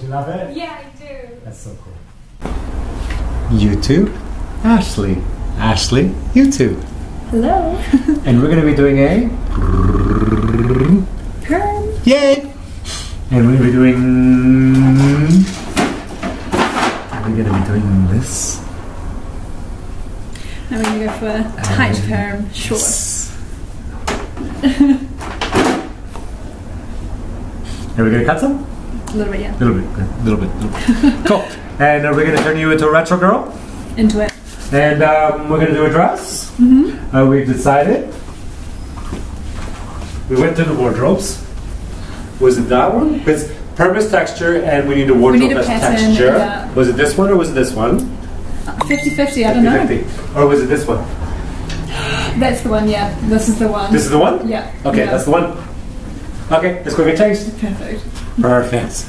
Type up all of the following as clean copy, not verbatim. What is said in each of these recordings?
you love it? Yeah, I do. That's so cool. YouTube, Ashley. Ashley, YouTube. Hello. And we're going to be doing a Perm. yay! And we're going to be doing this. Now we're going to go for tight perm, short. And we're going to cut some? A little bit, yeah. A little bit. Cool. And we're going to turn you into a retro girl. Into it. And we're going to do a dress. Mm-hmm. We've decided. We went through the wardrobes. Was it that one? Because purpose texture and we need a wardrobe that's texture. Yeah. Was it this one or was it this one? 50-50, I don't know. 50. Or was it this one? That's the one, yeah. This is the one. This is the one? Yeah. Okay, yeah. that's the one. Okay, let's go get changed. Perfect. Perfect.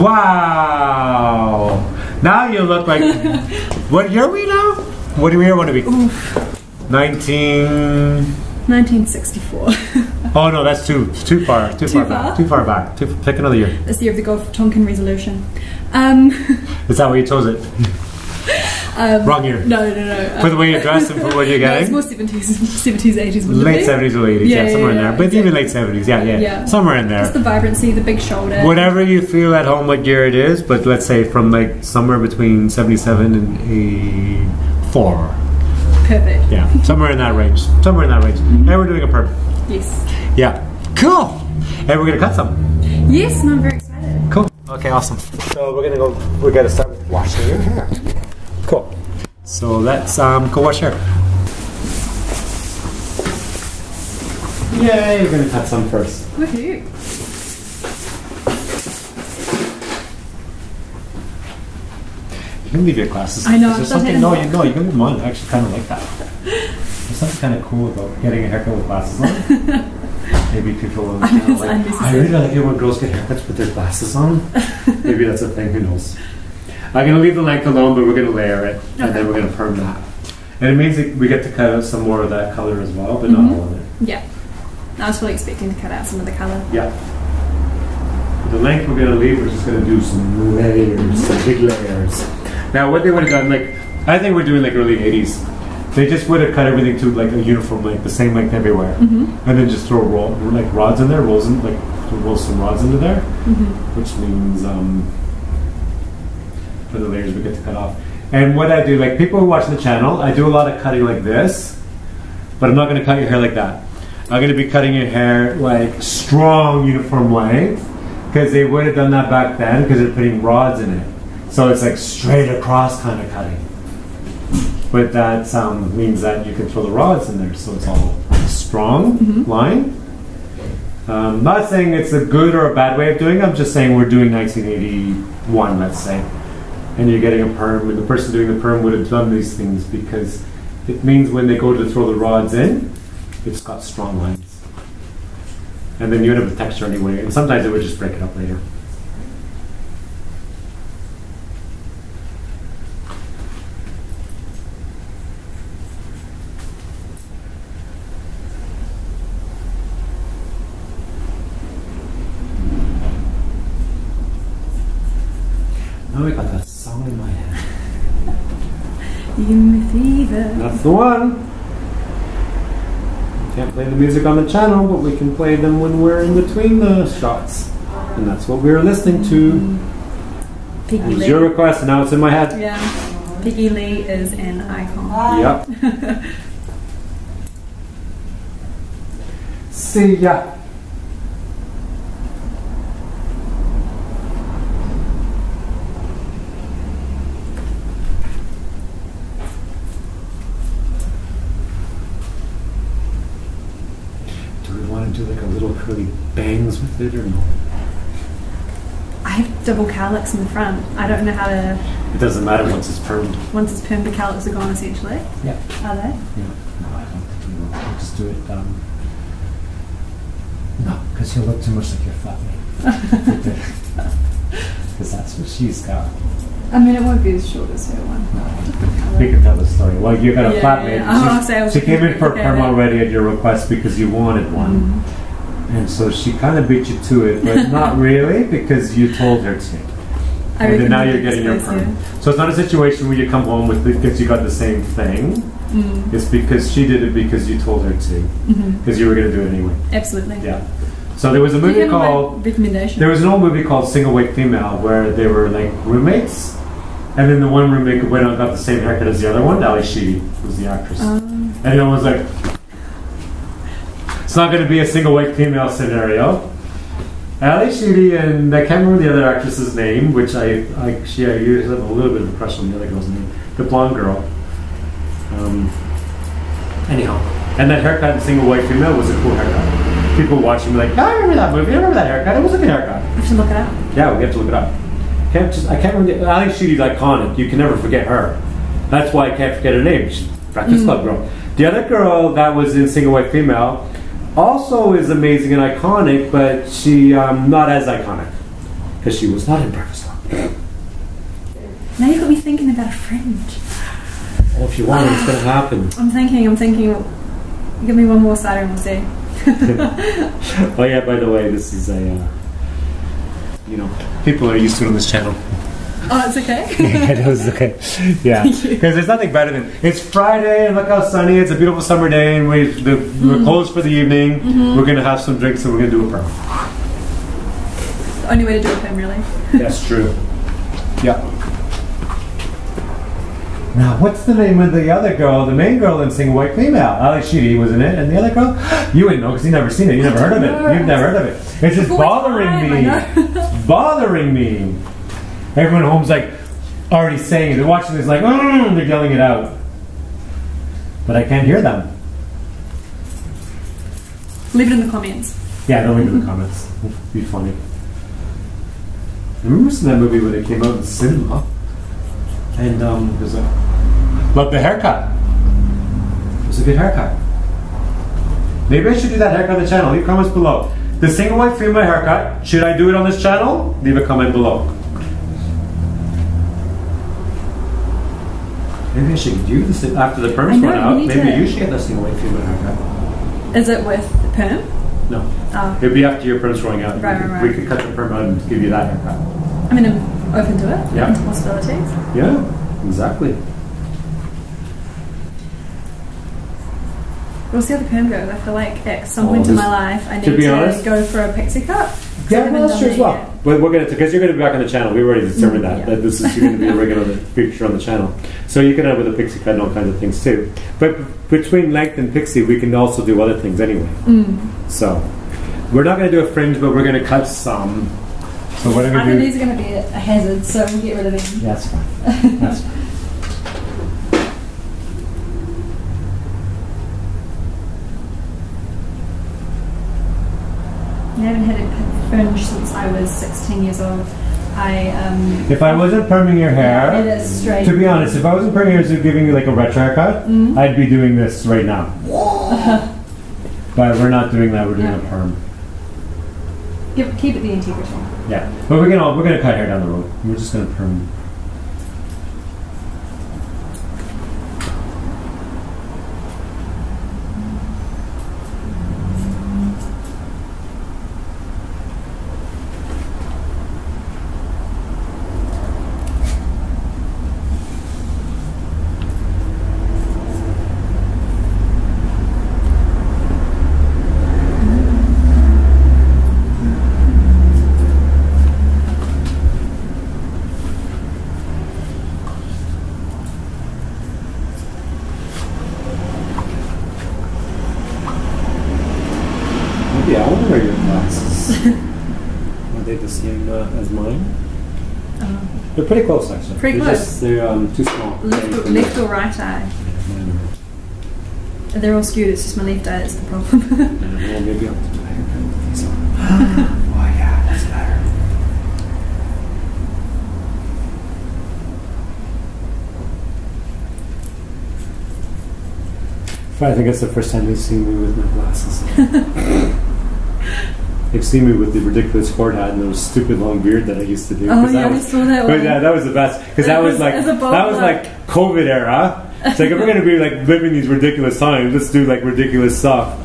Wow! Now you look like. What year are we now? What year want to be? 1964. Oh no, that's too far. Too far back. Pick another year. It's the year of the Gulf of Tonkin Resolution. Is that why you chose it? Wrong year. No. For the way you're dressed and for what you're getting? No, it's more 70s, 80s. Late 70s or 80s, yeah, somewhere in there. But even late 70s, yeah. Somewhere in there. Just the vibrancy, the big shoulder. Whatever you feel at home, what year it is, but let's say from like somewhere between 77 and 84. Perfect. Yeah, somewhere in that range. And we're doing a perm. Yes. Yeah. Cool. And we're going to cut some. Yes, and I'm very excited. Cool. Okay, awesome. So we're going to start washing your hair. Cool. So let's go wash hair. Yay, we're going to cut some first. Woohoo. You can leave your glasses. I know. There's something, no, you can leave them on. I actually kind of like that. There's something kind of cool about getting a haircut with glasses on. Maybe people will I really like it when girls get haircuts with their glasses on. Maybe that's a thing, who knows. I'm going to leave the length alone, but we're going to layer it, and then we're going to perm that. And it means that we get to cut out some more of that color as well, but not all of it. Yeah. I was fully expecting to cut out some of the color. Yeah. The length we're going to leave, we're just going to do some layers, some big layers. Now, what they would have done, like, I think we're doing like early 80s. They just would have cut everything to like a uniform length, the same length everywhere, and then just throw rods in there, roll some rods into there, which means for the layers we get to cut off. And what I do, like people who watch the channel, I do a lot of cutting like this, but I'm not going to cut your hair like that. I'm going to be cutting your hair like strong uniform length, because they would have done that back then because they're putting rods in it. So it's like straight across kind of cutting. But that means that you can throw the rods in there, so it's all strong line. Not saying it's a good or a bad way of doing it, I'm just saying we're doing 1981, let's say. And you're getting a perm, and the person doing the perm would have done these things because it means when they go to throw the rods in, it's got strong lines. And then you end up with texture anyway, and sometimes it would just break it up later. Now I got that song in my head. You give me fever. That's the one. Can't play the music on the channel, but we can play them when we're in between the shots. And that's what we were listening to. Piggy It was Lee. your request, and now it's in my head. Yeah. Piggy Lee is an icon. Yep. See ya. Do we want to do like a little curly bangs with it or no? I have double cowlicks in the front. I don't know how to. It doesn't matter once it's permed. Once it's permed, the cowlicks are gone essentially. Yeah. Are they? Yeah. No, I don't think we will. We'll just do it. No, because you'll look too much like your flatmate. Because that's what she's got. I mean, it won't be as short as her one. No, we can tell the story. Well, you got a flatmate. Yeah. She came in for a perm already at your request because you wanted one. And so she kind of beat you to it, but not really, because you told her to. And then now you're getting your perm. So it's not a situation where you come home with because you got the same thing. It's because she did it because you told her to. Because you were going to do it anyway. Absolutely. Yeah. So there was a movie called... recommendation. There was an old movie called Single White Female where they were like roommates. And then the one roommate went out and got the same haircut as the other one. Ali Sheedy was the actress. And it was like... It's not going to be a single white female scenario. Ali Sheedy and I can't remember the other actress's name, which I usually have a little bit of a crush on the other girl's name, the blonde girl. Anyhow, and that haircut in Single White Female was a cool haircut. People watching were like, "Oh, I remember that movie. I remember that haircut. It was a good haircut." We should look it up. Yeah, we have to look it up. I can't remember. Ali Sheedy's iconic. You can never forget her. That's why I can't forget her name. She's Breakfast Club girl. The other girl that was in Single White Female also is amazing and iconic, but she not as iconic because she was not in Breakfast Club. Now you've got me thinking about a fringe. Well, if you want, it's going to happen. I'm thinking. Give me one more side and we'll see. Oh yeah, by the way, this is a people are used to it on this channel. Oh, it's okay. Yeah, it was okay. Yeah, because there's nothing better than it's Friday and look how sunny. It's a beautiful summer day, and we're closed for the evening. We're gonna have some drinks and we're gonna do a perm. The only way to do a perm, really. That's true. Yeah. Now, what's the name of the other girl? The main girl in Single White Female. Ali Sheedy was in it, and the other girl, you wouldn't know because you've never seen it. You never heard of it. You've never heard of it. It's just bothering me. It's bothering me. Everyone at home's like already saying it. They're watching this like, they're yelling it out. But I can't hear them. Leave it in the comments. Yeah, don't leave it in the comments. It'd be funny. I remember seeing that movie when it came out in the cinema. And it was like, love the haircut. It was a good haircut. Maybe I should do that haircut on the channel. Leave comments below. The Single White Female haircut, should I do it on this channel? Leave a comment below. Maybe I should do this after the perms run out. Maybe you should get the Single White Female haircut. Is it with the perm? No. Oh. It'd be after your perms running out. Right. We could cut the perm out and give you that haircut. I mean, I'm open to it. Yeah. Open to possibilities. Yeah, exactly. We'll see how the perm goes. I feel like at some point in my life I need to go for a pixie cut. Yeah, well, that's true as well. But we're going to, because you're going to be back on the channel. We already determined that this is going to be a regular feature on the channel. So you can have with a pixie cut and all kinds of things too. But between length and pixie, we can also do other things anyway. So we're not going to do a fringe, but we're going to cut some. So what are we going to do? These are going to be a hazard, so we'll get rid of them. Yeah, that's fine. That's fine. I haven't had a fringe since I was 16 years old. If I wasn't perming your hair, it is straight. To be honest, if I wasn't perming your hair, so giving you like a retro haircut, I'd be doing this right now. But we're not doing that. We're doing a perm. Keep it the integrity. Yeah, but we're gonna cut hair down the road. We're just gonna perm. Yeah, I want to wear your glasses. Are they the same as mine? They're pretty close, actually. Pretty close. They're too small. Left or right eye? They're all skewed. It's just my left eye that's the problem. Well, maybe I'll do a haircut. So. Oh yeah, that's better. I think it's the first time they've seen me with my glasses. They've seen me with the ridiculous cord hat and those stupid long beard that I used to do. Oh yeah, I saw that one. Yeah, that was the best because that was like COVID era. It's like if we're gonna be like living these ridiculous times, let's do like ridiculous stuff.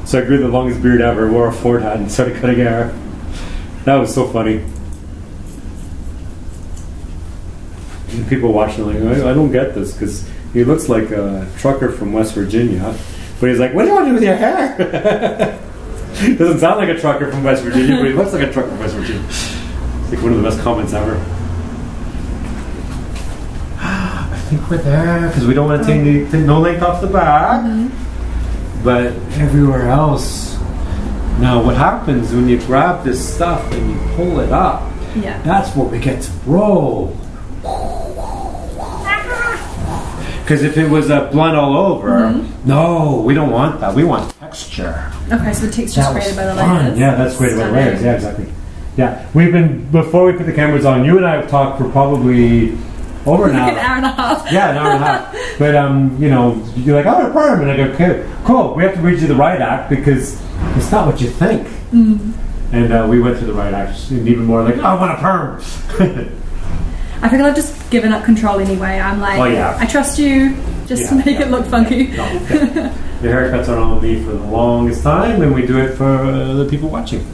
So I grew the longest beard ever, wore a Ford hat, and started cutting hair. That was so funny. And people watching like, I don't get this, because he looks like a trucker from West Virginia. But he's like, what do you want to do with your hair? Doesn't sound like a trucker from West Virginia, but he looks like a trucker from West Virginia. It's like one of the best comments ever. I think we're there, because we don't want to take no length off the back. But everywhere else. Now what happens when you grab this stuff and you pull it up, that's what we get to roll. Because if it was a blunt all over, no, we don't want that. We want texture. Okay, so the texture's created by the layers. Yeah, that's created by the layers. Yeah, exactly. Yeah, we've been, before we put the cameras on, you and I have talked for probably over an hour. An hour and a half. Yeah, an hour and a half. But, you know, you're like, oh, a perm. And I go, okay, cool. We have to read you the riot act because it's not what you think. And we went through the riot act and even more like, oh, I want a perm. I think I've just given up control anyway. I'm like, I trust you just to make it look funky. No, the haircuts are on me for the longest time, and we do it for the people watching.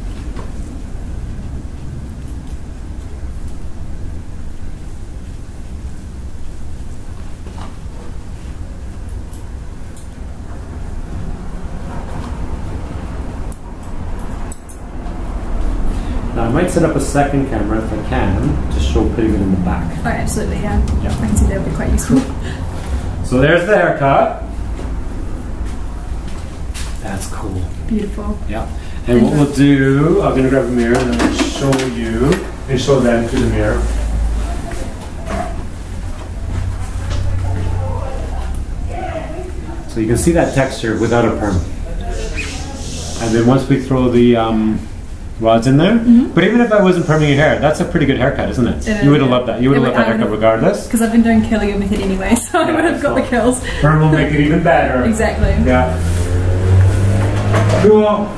Now I might set up a second camera if I can to show putting it in the back. Oh, absolutely, yeah. I can see that would be quite useful. So there's the haircut. That's cool. Beautiful. Yeah. And what we'll do, I'm going to grab a mirror and I'll show you and show them through the mirror. So you can see that texture without a perm. And then once we throw the rods in there, but even if I wasn't perming your hair, that's a pretty good haircut, isn't it? You would have loved that. You would have loved that haircut regardless. Because I've been doing curly over here anyway, so I would have got the curls. Perm will make it even better. Exactly. Yeah. Cool.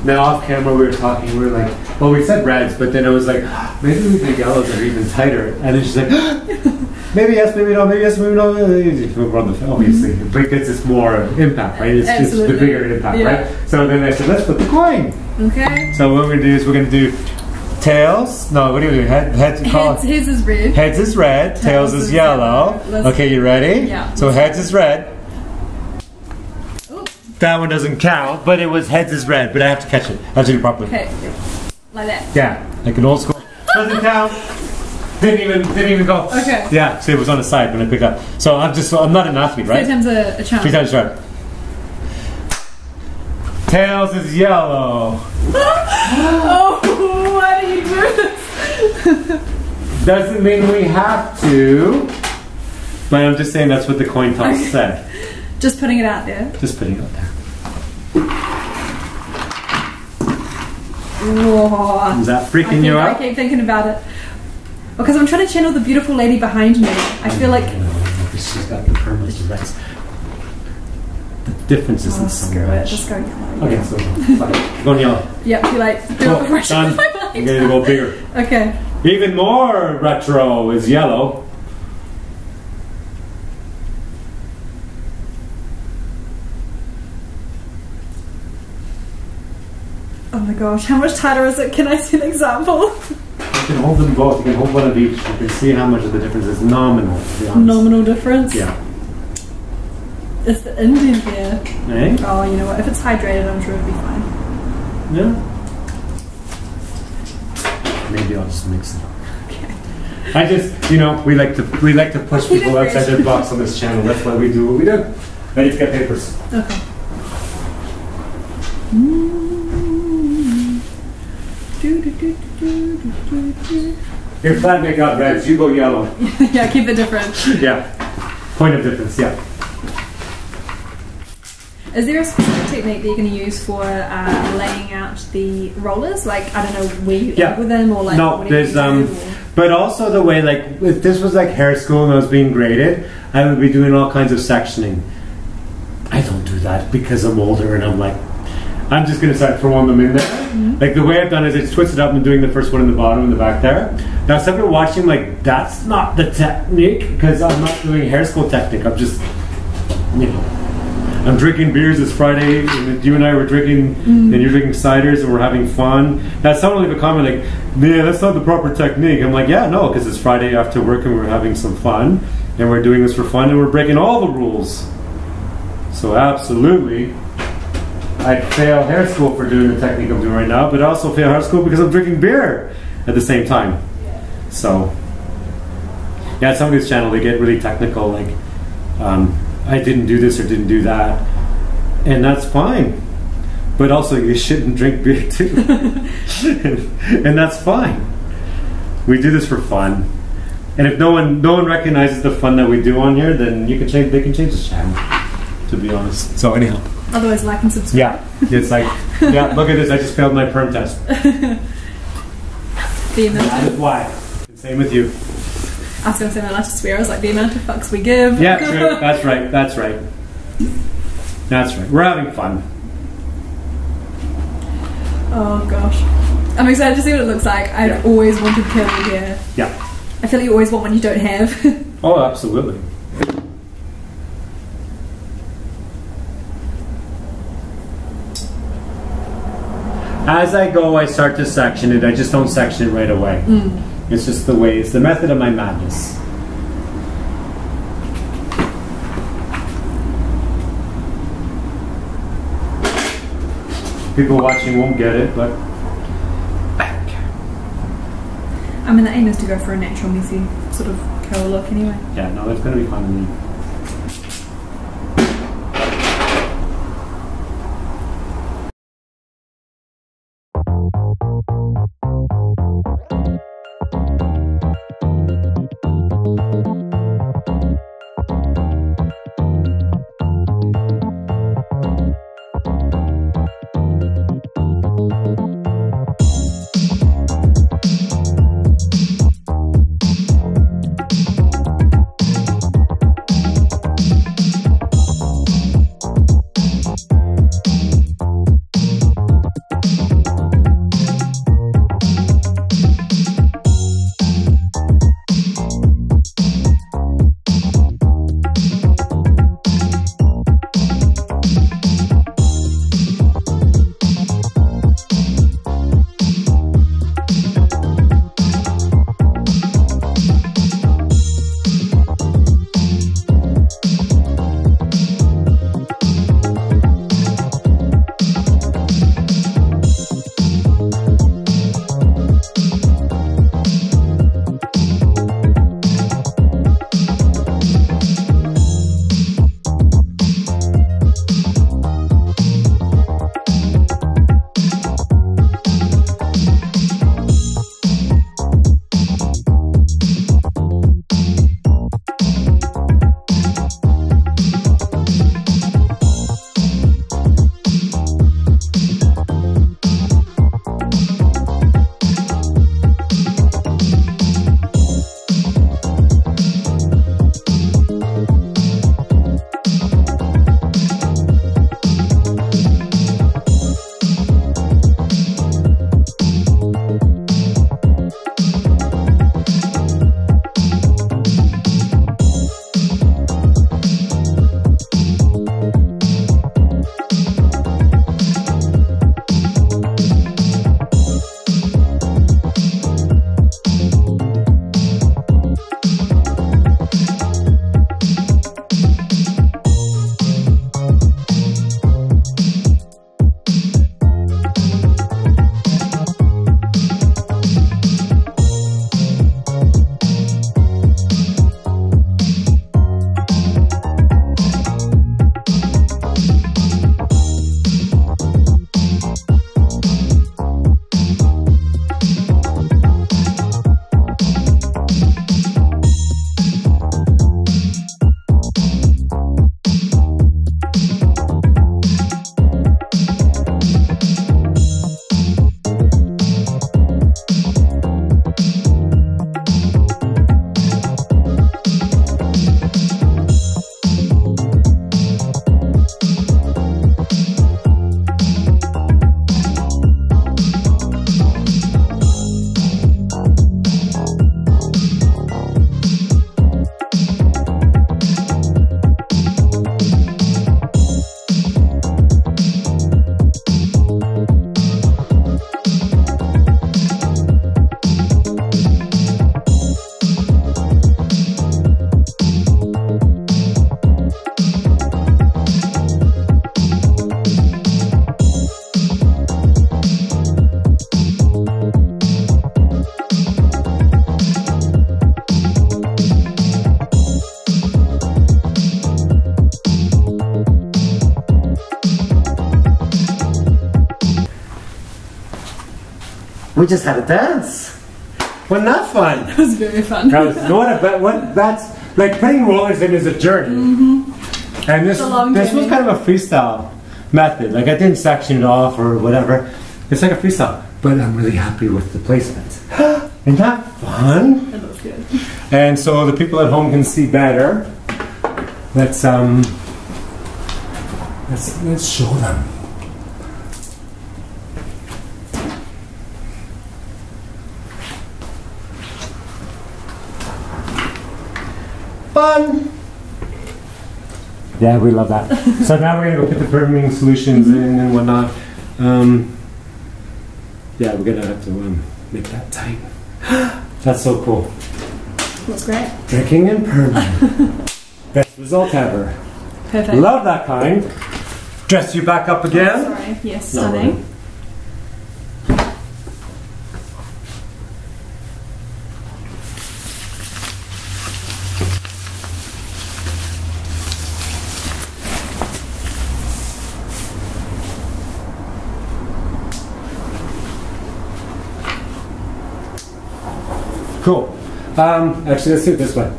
Now off camera we were talking, we were like, well, we said reds, but then it was like, maybe we do yellows that are even tighter. And then she's like, maybe yes, maybe no, maybe yes, maybe no. We're on the film, obviously, because it's more impact, right? It's just the bigger impact, right? So then I said, let's put the coin. Okay. So what we're going to do is we're going to do tails. No, what do we do? Heads is red. Heads is red, tails is yellow. Okay, you ready? Yeah. So heads is red. That one doesn't count, but it was heads is red, but I have to catch it. I have to do it properly. Okay, like that. Yeah, like an old school. Doesn't count. Didn't even go. Okay. Yeah, so it was on the side when I picked up. So I'm not an athlete, right? 3 times a challenge. 3 times right. Tails is yellow. Oh, why do you do this? Doesn't mean we have to, but I'm just saying that's what the coin toss said. Just putting it out there. Just putting it out there. Whoa. Is that freaking you out? I keep thinking about it. Because I'm trying to channel the beautiful lady behind me. I feel like... She's got the permanent reds. The difference isn't so screw much. it. Just go yellow. Okay, so fuck it. Going yellow. Yep, too late. Do it before I done. my mind. I'm going to go bigger. Okay. Even more retro is yellow. Oh my gosh, how much tighter is it? Can I see an example? You can hold them both. You can hold one of each. You can see how much of the difference is nominal, to be honest. Nominal difference? Yeah. It's the Indian here. Eh? Oh, you know what? If it's hydrated, I'm sure it'll be fine. Yeah. Maybe I'll just mix it up. Okay. I just, we like to push people outside their box on this channel. That's why we do what we do. Ready to get papers. Okay. Your flatmate got reds, you go yellow. Yeah, keep the difference. Yeah. Point of difference, yeah. Is there a specific technique that you're going to use for laying out the rollers? Like, I don't know where you end with them or like... No, there's, but also the way, like, if this was like hair school and I was being graded, I would be doing all kinds of sectioning. I don't do that because I'm older and I'm like, I'm just going to start throwing them in there. Mm-hmm. Like the way I've done is it's twisted up and doing the first one in the bottom and the back there. Now some people watching like, that's not the technique because I'm not doing hair school technique. I'm just, I'm drinking beers. It's Friday, and you and I were drinking, and you're drinking ciders, and we're having fun. Now, someone leave a comment like, "Yeah, that's not the proper technique." I'm like, "Yeah, no, because it's Friday after work, and we're having some fun, and we're doing this for fun, and we're breaking all the rules." So, absolutely, I'd fail hair school for doing the technique I'm doing right now, but I also fail hair school because I'm drinking beer at the same time. So, yeah, some of these channels, they get really technical, like, I didn't do this or didn't do that, and that's fine. But also, you shouldn't drink beer too, and that's fine. We do this for fun, and if no one recognizes the fun that we do on here, then they can change this channel. To be honest. So anyhow. Otherwise, like and subscribe. Yeah, it's like, yeah, look at this. I just failed my perm test. The amount That is why. Same with you. I was going to say my last swear. I was like, the amount of fucks we give. Yeah, true. That's right. That's right. That's right. We're having fun. Oh gosh, I'm excited to see what it looks like. I've always wanted curly hair. Yeah. I feel like you always want one you don't have. Oh, absolutely. As I go, I start to section it. I just don't section it right away. It's just the way. It's the method of my madness. People watching won't get it, but I mean, the aim is to go for a natural, messy sort of curl look anyway. yeah, no, it's going to be fun. We just had a dance. Wasn't that fun? It was very fun. That's like putting rollers in is a journey. And this was kind of a freestyle method. Like I didn't section it off or whatever. It's like a freestyle. But I'm really happy with the placement. Isn't that fun? It looks good. And so the people at home can see better. Let's show them. Fun! Yeah, we love that. So now we're gonna go put the permeating solutions in and whatnot. Yeah, we're gonna have to make that tight. That's so cool. Looks great. Drinking and permeating. Best result ever. Perfect. Love that kind. Dress you back up again. Sorry. Yes, stunning. Cool. Actually, let's do it this way.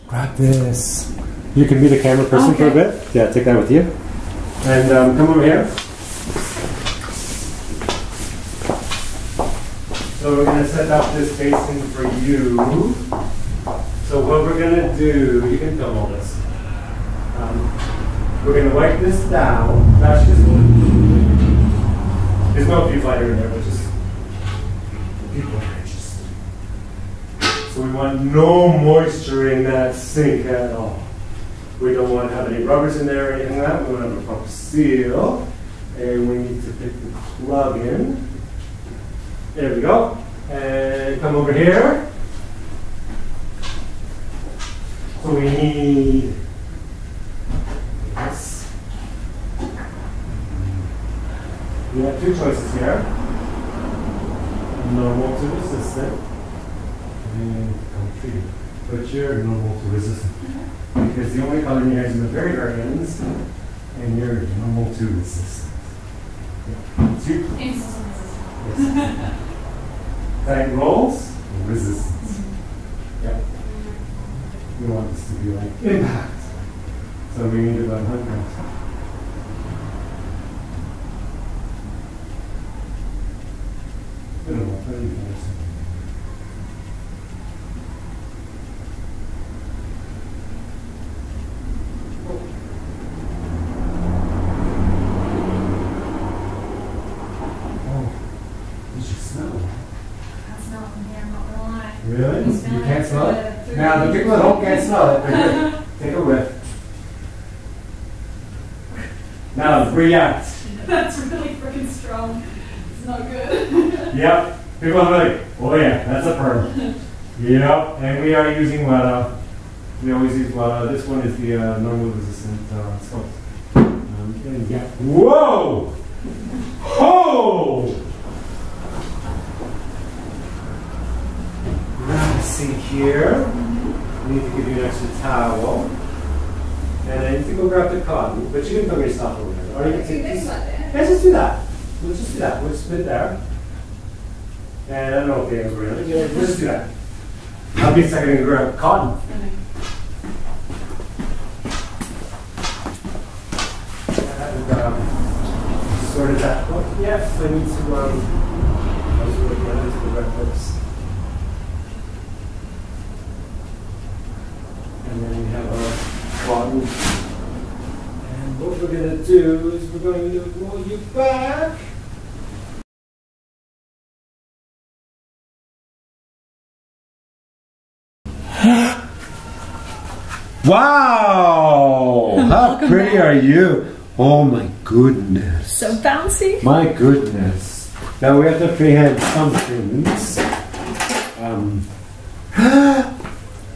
Grab this. You can be the camera person for a bit. Yeah, take that with you. And come over here. So we're going to set up this basin for you. So what we're going to do, you can film all this. We're going to wipe this down. Actually, there's no deep lighter in there, but just people are interested. So we want no moisture in that sink at all. We don't want to have any rubbers in there or anything like that. We want to have a proper seal. And we need to pick the plug in. There we go. And come over here. So we need this. We have two choices here. Normal to resistant. And complete. Put your normal to resistant. Because the only color in here is in the very, very ends. And you're normal to resistant. Yeah. Two. Yes. Tight rolls, resistance. Yeah. We want this to be like impact. So we need about 100. I don't know, 30%. Really? You can't smell it? Now, the people at home can't smell it, but here, take a whiff. Now, react. That's really freaking strong. It's not good. Yep. People are like, oh yeah, that's a perm. Yep. And we are using Wella. We always use Wella. This one is the normal resistant sculpt. Yeah. Whoa! Oh! Sink here. I need to give you an extra towel. And I need to go grab the cotton, but you can film yourself over there. Or you can take this. Yeah, just do that. We'll just do that. We'll just put it there. And I don't know if the ends were in it. Yeah, we'll just do that. I'll be a second and grab cotton. And sorted that. Oh, yes, I need to. I was really glad to grab clips. And then we have our cotton. And what we're going to do is we're going to roll you back. Wow! How pretty are you? Oh my goodness. So bouncy. My goodness. Now we have to freehand some things.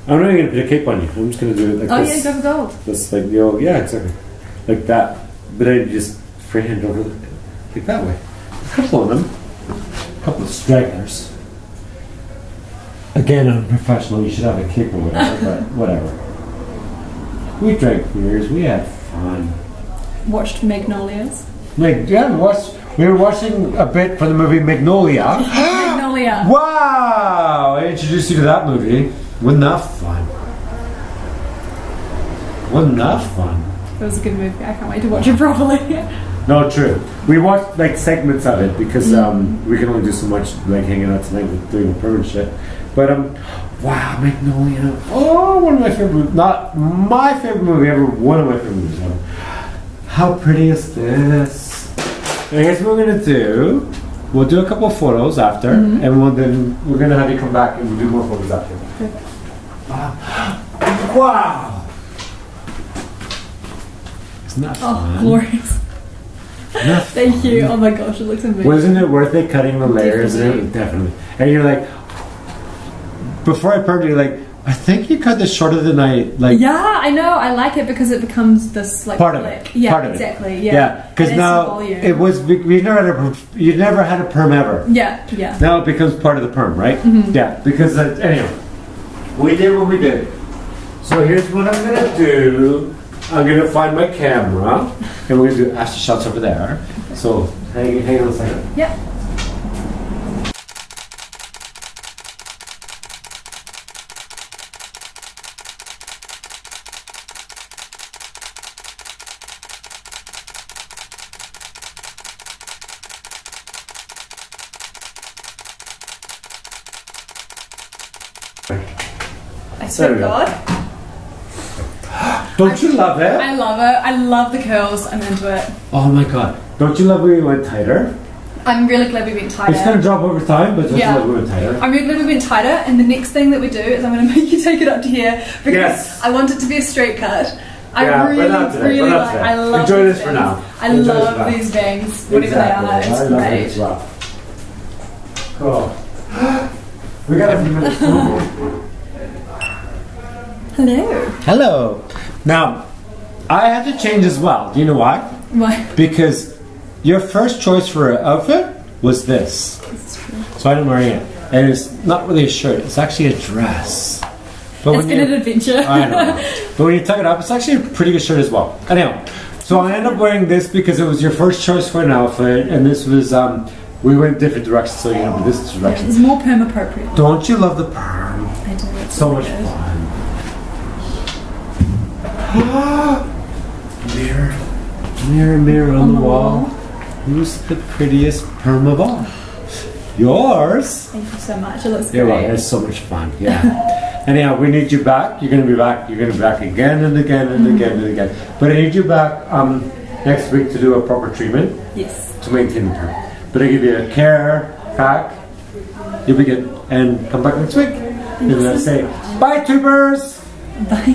I'm not even going to put a cape on you. I'm just going to do it like this. Oh yeah, go for gold. Just like the old, yeah, exactly. Like that. But I just freehand over like that way. A couple of them. A couple of stragglers. Again, I'm a professional. You should have a cape or whatever, but whatever. We drank beers. We had fun. Watched Magnolias. We were watching a bit for the movie Magnolia. Magnolia. Wow! I introduced you to that movie. Wasn't that fun? Wasn't that fun? It was a good movie. I can't wait to watch it properly. No, true. We watched like segments of it because we can only do so much like hanging out tonight with doing the permanent shit. But wow, Magnolia. Oh, one of my favorite movies. Not my favorite movie ever. One of my favorite movies ever. How pretty is this? And here's what we're gonna do. We'll do a couple of photos after, and then we're gonna have you come back and we'll do more photos after. Wow! Isn't that fun? Oh, glorious. Thank you. Oh my gosh, it looks amazing. Wasn't it worth it cutting the layers? Definitely. Definitely. And you're like, before I permed, you're like, I think you cut this shorter than I like. Yeah, I know. I like it because it becomes this like Part of flick. it. Yeah, Part of exactly. it. Yeah, Because And now it's the volume. it was you never had a perm ever. Yeah, yeah. Now it becomes part of the perm, right? Yeah. Because anyway, we did what we did. So here's what I'm gonna do. I'm gonna find my camera, and we're gonna do after shots over there. So hang on a second. Yeah. I swear There to we go. God. Don't you love it? I love it. I love the curls. I'm into it. Oh my god. Don't you love when we went tighter? I'm really glad we went tighter. It's gonna drop over time, but don't you love when we went tighter? I'm really glad we went tighter, and the next thing that we do is I'm going to make you take it up to here because Yes. I want it to be a straight cut. I Yeah, really, but not today, really but not like. today. I love Enjoy these this for bangs. now. I Enjoy this for love now. these bangs, whatever they are. I It's love it great. as well. Cool. We got a few minutes more. Hello. Hello. Now, I had to change as well. Do you know why? Why? Because your first choice for an outfit was this. So I'm wearing it. And it's not really a shirt, it's actually a dress. But It's been an adventure. I know. But when you tuck it up, it's actually a pretty good shirt as well. Anyhow, so I ended up wearing this because it was your first choice for an outfit, and this was, we went different directions, so you know, but this direction. It's more perm appropriate. Don't you love the perm? I do. It's So really much good. fun. Mirror. Mirror, mirror on the wall. Who's the prettiest perm of all? Yours. Thank you so much. It looks You're great. right. It's so much fun. Yeah. Anyhow, we need you back. You're going to be back. You're going to be back again and again and again and again. But I need you back next week to do a proper treatment Yes. to maintain the perm. But I give you a care pack. You'll be good. And come back next week. And then I say, bye, tubers. Bye.